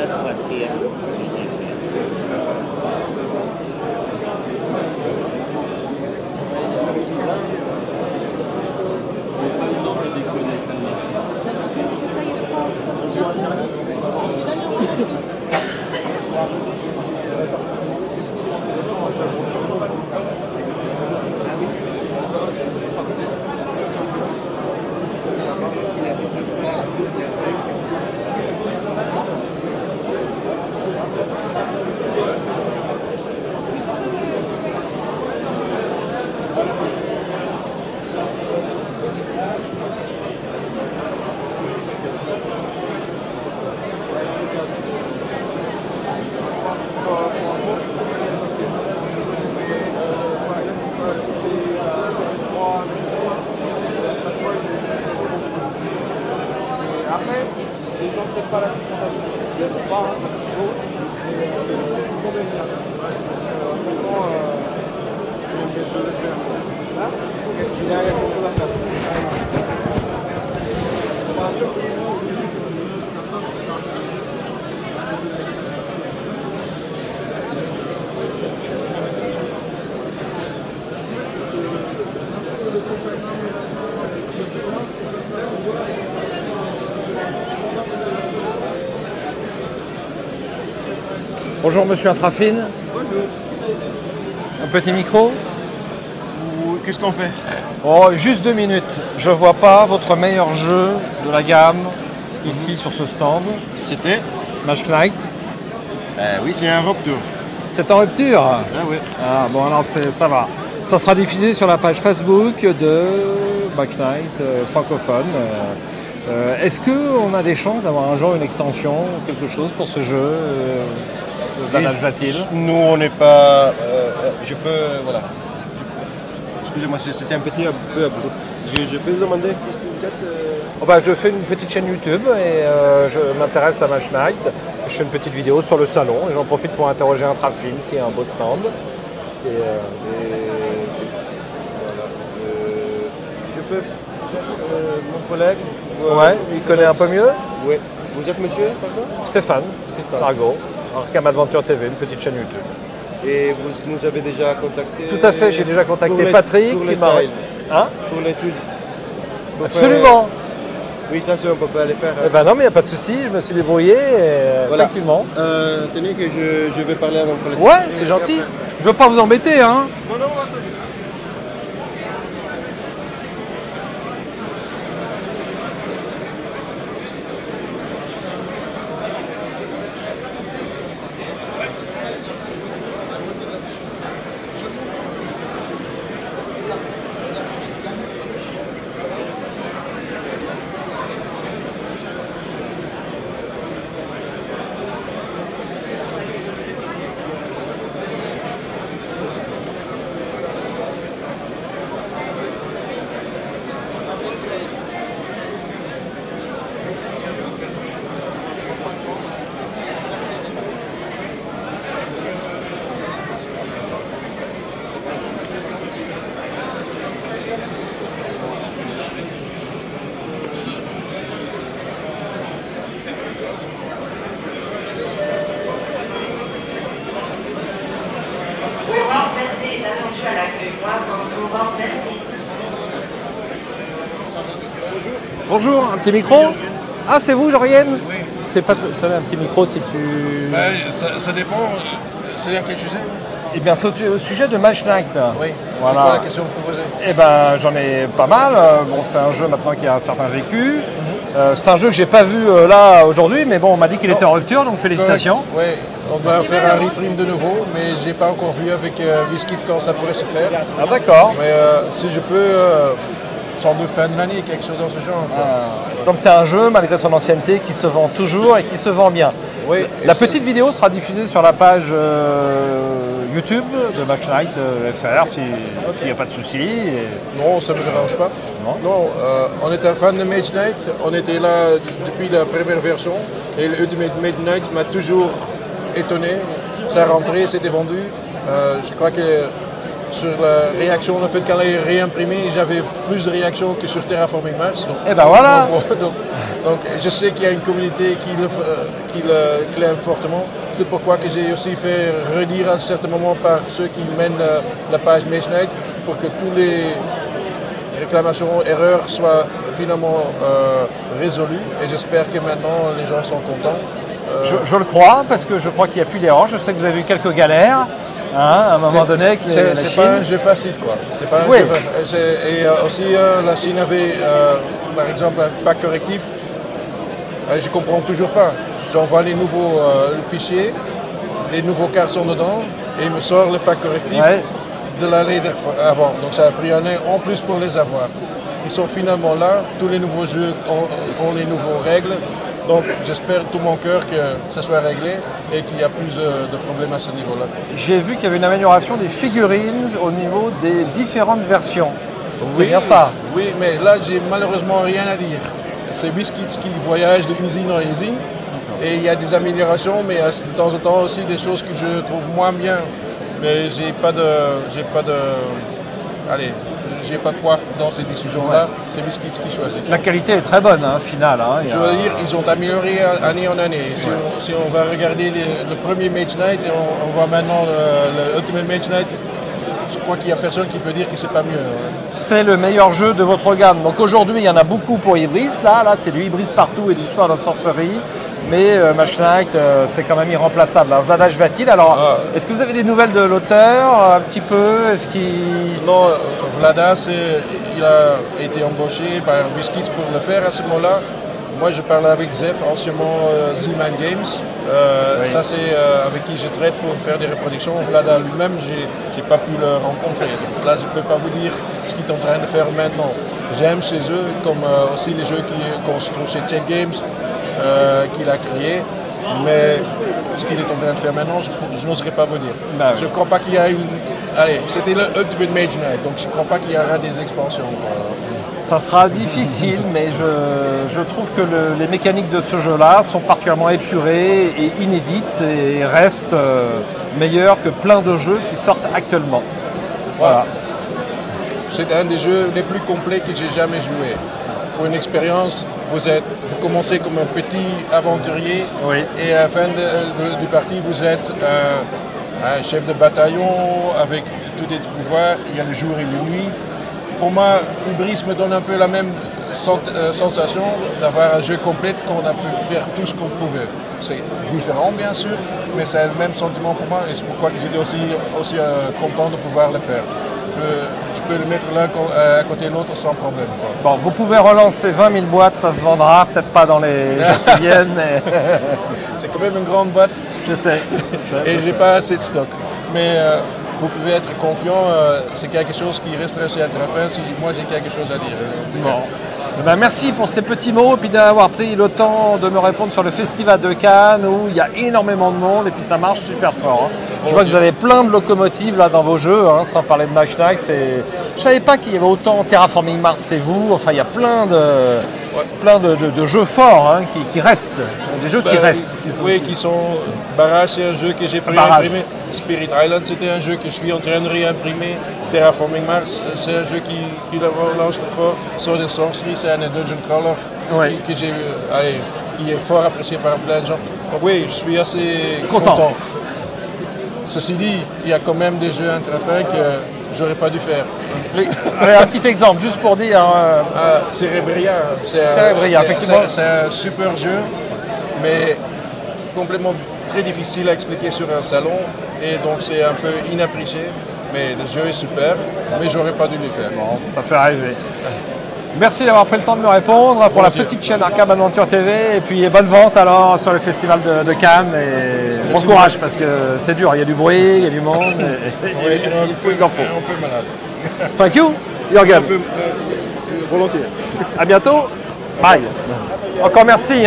la troisième. Après, les gens ne pas la disponibilité, pas un petit peu, il y a quelque chose à faire. Bonjour Monsieur Intrafine. Bonjour. Un petit micro. Qu'est-ce qu'on fait? Oh, juste 2 minutes. Je vois pas votre meilleur jeu de la gamme ici sur ce stand. C'était Match Night. Oui, c'est un rupture. C'est en rupture. Ah oui. Ah bon alors ça va. Ça sera diffusé sur la page Facebook de Match Night francophone. Est-ce qu'on a des chances d'avoir un jour une extension ou quelque chose pour ce jeu Vanage-t-il? Nous, on n'est pas... je peux... Voilà. Excusez-moi, c'était un petit peu abrupt. Je peux vous demander qu'est-ce que vous faites Oh bah, je fais une petite chaîne YouTube et je m'intéresse à Match Night. Je fais une petite vidéo sur le salon et j'en profite pour interroger Intrafine qui est un beau stand. Voilà. Je peux... mon collègue... Ouais, il connaît un peu mieux. Oui. Vous êtes monsieur, pardon? Stéphane Targot, Arkham Adventure TV, une petite chaîne YouTube. Et vous nous avez déjà contacté? Tout à fait, j'ai déjà contacté Patrick. Pour les m'a... tiles. Hein? Pour l'étude. Absolument. Oui, ça, on peut pas les faire. Eh ben non, mais il n'y a pas de souci, je me suis débrouillé, Voilà. effectivement. Tenez que je vais parler à mon collègue. Ouais, c'est gentil. Je veux pas vous embêter, hein. Non, non, Bonjour, un petit micro. Ah, c'est vous, Jorienne? Oui. C'est pas... Tenez un petit micro si tu... Ça dépend. C'est à quel sujet? Eh bien, c'est au sujet de Match Night. Oui. Voilà. C'est quoi la question que vous posez? Eh ben, j'en ai pas mal. Bon, c'est un jeu maintenant qui a un certain vécu. C'est un jeu que j'ai pas vu là aujourd'hui, mais bon, on m'a dit qu'il était en rupture, donc félicitations. Oui, on va faire un reprint de nouveau, mais j'ai pas encore vu avec Whisky quand ça pourrait se faire. Ah d'accord. Mais si je peux, sans doute fin de l'année, quelque chose dans ce genre. Donc c'est un jeu, malgré son ancienneté, qui se vend toujours et qui se vend bien. Oui, La petite vidéo sera diffusée sur la page YouTube de Match Night FR, s'il n'y a pas de souci. Non, ça ne me dérange pas. Non. On est un fan de Mage Knight, on était là depuis la première version et l'Ultimate Mage Knight m'a toujours étonné. Ça a rentré, c'était vendu. Je crois que sur la réaction, le fait qu'elle est réimprimée, j'avais plus de réactions que sur Terraforming Mars. Donc, Et ben voilà. donc, je sais qu'il y a une communauté qui le clame fortement. C'est pourquoi que j'ai aussi fait relire à un certain moment par ceux qui mènent la page Mage Knight pour que tous les réclamations, erreurs soient finalement résolues. Et j'espère que maintenant les gens sont contents. Je le crois, parce que je crois qu'il n'y a plus d'erreur. Je sais que vous avez eu quelques galères. À un moment donné, c'est pas un jeu facile, quoi. C'est pas un jeu facile. Et aussi, la Chine avait, par exemple, un pack correctif. Je comprends toujours pas. J'envoie les nouveaux fichiers, les nouveaux cartes sont dedans, et il me sort le pack correctif de l'année avant. Donc ça a pris un an en plus pour les avoir. Ils sont finalement là. Tous les nouveaux jeux ont les nouvelles règles. Donc j'espère de tout mon cœur que ça soit réglé et qu'il n'y a plus de problèmes à ce niveau-là. J'ai vu qu'il y avait une amélioration des figurines au niveau des différentes versions. C'est bien ça? Oui, mais là j'ai malheureusement rien à dire. C'est Biscuits qui voyage de usine en usine et il y a des améliorations, mais de temps en temps aussi des choses que je trouve moins bien. Mais j'ai pas de poids dans ces décisions-là, c'est Biscuits qui choisit. La qualité est très bonne, finale. Je veux dire, ils ont amélioré année en année. Si on va regarder le premier Mage Knight et on voit maintenant le Ultimate Mage Knight, je crois qu'il n'y a personne qui peut dire que c'est pas mieux. C'est le meilleur jeu de votre gamme. Donc aujourd'hui, il y en a beaucoup pour Ibris. Là c'est du Ibris partout et du Sword of Sorcery. Mais Mage Knight, c'est quand même irremplaçable. Alors, Vlaada va-t-il? Alors, est-ce que vous avez des nouvelles de l'auteur un petit peu? Est-ce qu'il... Non, Vlaada, il a été embauché par Biscuits pour le faire à ce moment-là. Moi, je parlais avec Zef, anciennement Z-Man Games. Ça, c'est avec qui je traite pour faire des reproductions. Vlaada lui-même, j'ai pas pu le rencontrer. Donc là, je ne peux pas vous dire ce qu'il est en train de faire maintenant. J'aime chez eux, comme aussi les jeux qu'on se trouve chez Check Games, qu'il a créé. Mais ce qu'il est en train de faire maintenant, je n'oserais pas vous dire. Je ne crois pas qu'il y a une... Allez, c'était le Ultimate Mage Knight, donc je ne crois pas qu'il y aura des expansions. Ça sera difficile, mais je trouve que les mécaniques de ce jeu-là sont particulièrement épurées et inédites et restent meilleures que plein de jeux qui sortent actuellement. Voilà. C'est un des jeux les plus complets que j'ai jamais joué. Pour une expérience, vous commencez comme un petit aventurier et à la fin du parti, vous êtes un chef de bataillon avec tous des pouvoirs. Il y a le jour et la nuit. Pour moi, Ibris me donne un peu la même sensation d'avoir un jeu complet qu'on a pu faire tout ce qu'on pouvait. C'est différent bien sûr, mais c'est le même sentiment pour moi et c'est pourquoi j'étais aussi content de pouvoir le faire. Je peux le mettre l'un à côté de l'autre sans problème. Bon, vous pouvez relancer 20 000 boîtes, ça se vendra, peut-être pas dans les jours qui viennent. Mais... c'est quand même une grande boîte. Je sais. Et je n'ai pas assez de stock. Mais vous pouvez être confiant, c'est quelque chose qui restera chez Intrafin si moi j'ai quelque chose à dire. Bon. Merci pour ces petits mots et puis d'avoir pris le temps de me répondre sur le festival de Cannes où il y a énormément de monde et puis ça marche super fort. Je vois que vous avez plein de locomotives là dans vos jeux, sans parler de Mage Knight. Je savais pas qu'il y avait autant Terraforming Mars et vous. Enfin, il y a plein de jeux forts qui restent, des jeux qui restent. Qui sont Barrage, c'est un jeu que j'ai réimprimé. Spirit Island, c'était un jeu que je suis en train de réimprimer. Terraforming Mars, c'est un jeu qui lance très fort. Sword and Sorcery, c'est un dungeon crawler qui est fort apprécié par plein de gens. Donc oui, je suis assez content. Ceci dit, il y a quand même des jeux Intrafin que j'aurais pas dû faire. Un petit exemple, juste pour dire... Cerebria, c'est un super jeu, mais complètement très difficile à expliquer sur un salon, et donc c'est un peu inapprécié. Mais le jeu est super, mais j'aurais pas dû le faire. Bon, ça peut arriver. Merci d'avoir pris le temps de me répondre pour la petite chaîne Arkham Adventure TV et puis bonne vente alors sur le festival de Cannes et bon courage parce que c'est dur, il y a du bruit, il y a du monde et il faut il en faut. Un peu malade. Thank you, Jürgen. Volontiers. À bientôt. Bye. Encore merci.